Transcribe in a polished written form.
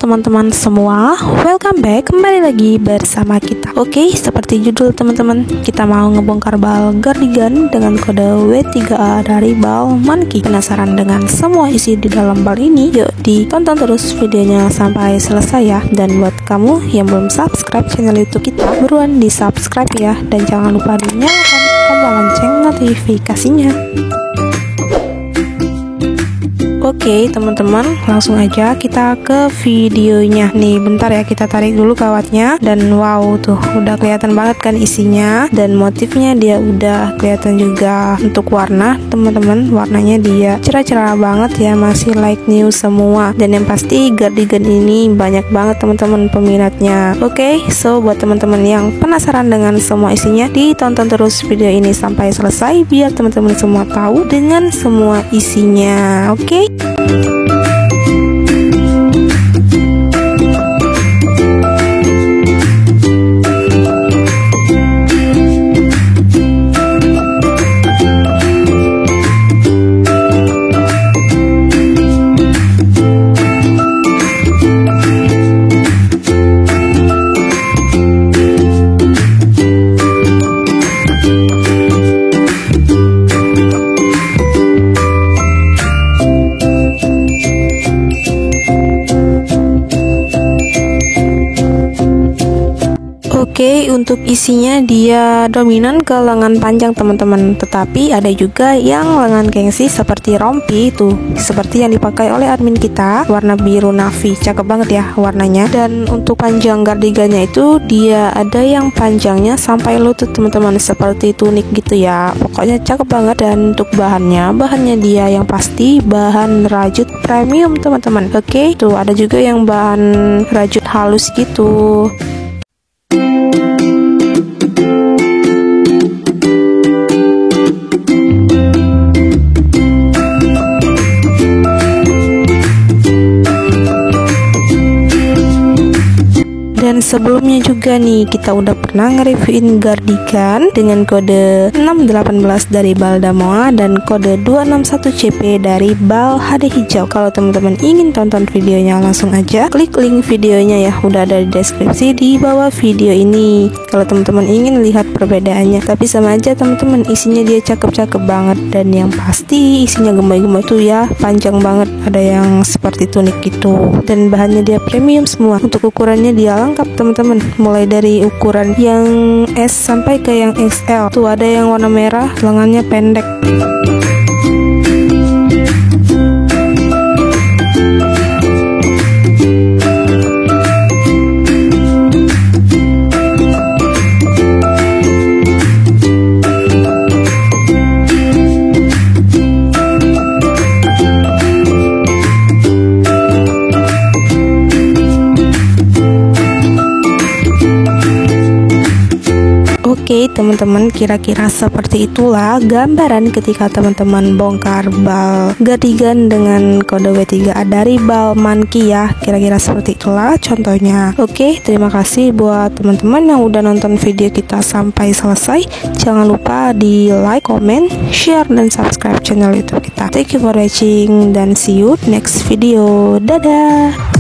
teman-teman semua, welcome back, kembali lagi bersama kita. Oke, seperti judul teman-teman, kita mau ngebongkar bal Gardigan dengan kode W3A dari bal Monkey. Penasaran dengan semua isi di dalam bal ini? Yuk ditonton terus videonya sampai selesai ya. Dan buat kamu yang belum subscribe channel YouTube kita, buruan di subscribe ya, dan jangan lupa dinyalakan tombol lonceng notifikasinya. Oke teman-teman, langsung aja kita ke videonya. Nih bentar ya, kita tarik dulu kawatnya. Dan wow, tuh udah kelihatan banget kan isinya. Dan motifnya dia udah kelihatan juga. Untuk warna teman-teman, warnanya dia cerah-cerah banget ya, masih light new semua. Dan yang pasti Gardigan ini banyak banget teman-teman peminatnya. Oke, so buat teman-teman yang penasaran dengan semua isinya, ditonton terus video ini sampai selesai biar teman-teman semua tahu dengan semua isinya. Oke. Oke, untuk isinya dia dominan ke lengan panjang teman-teman, tetapi ada juga yang lengan gengsi seperti rompi tuh, seperti yang dipakai oleh admin kita, warna biru navy, cakep banget ya warnanya. Dan untuk panjang Gardigannya itu dia ada yang panjangnya sampai lutut teman-teman, seperti tunik gitu ya, pokoknya cakep banget. Dan untuk bahannya dia yang pasti bahan rajut premium teman-teman. Oke, tuh ada juga yang bahan rajut halus gitu. Dan sebelumnya juga nih kita udah pernah nge-reviewin Gardigan dengan kode 618 dari bal Damoa dan kode 261CP dari bal HD hijau. Kalau teman-teman ingin tonton videonya, langsung aja klik link videonya ya, udah ada di deskripsi di bawah video ini. Kalau teman-teman ingin lihat perbedaannya, tapi sama aja teman-teman, isinya dia cakep-cakep banget. Dan yang pasti isinya gemai-gemai tuh ya, panjang banget, ada yang seperti tunik gitu. Dan bahannya dia premium semua. Untuk ukurannya dia lengkap teman-teman, mulai dari ukuran yang S sampai ke yang XL. Tuh ada yang warna merah, lengannya pendek. Oke teman-teman, kira-kira seperti itulah gambaran ketika teman-teman bongkar bal Gardigan dengan kode W3A dari bal Monkey ya, kira-kira seperti itulah contohnya. Oke, terima kasih buat teman-teman yang udah nonton video kita sampai selesai. Jangan lupa di like, comment, share, dan subscribe channel YouTube kita. Thank you for watching dan see you next video. Dadah.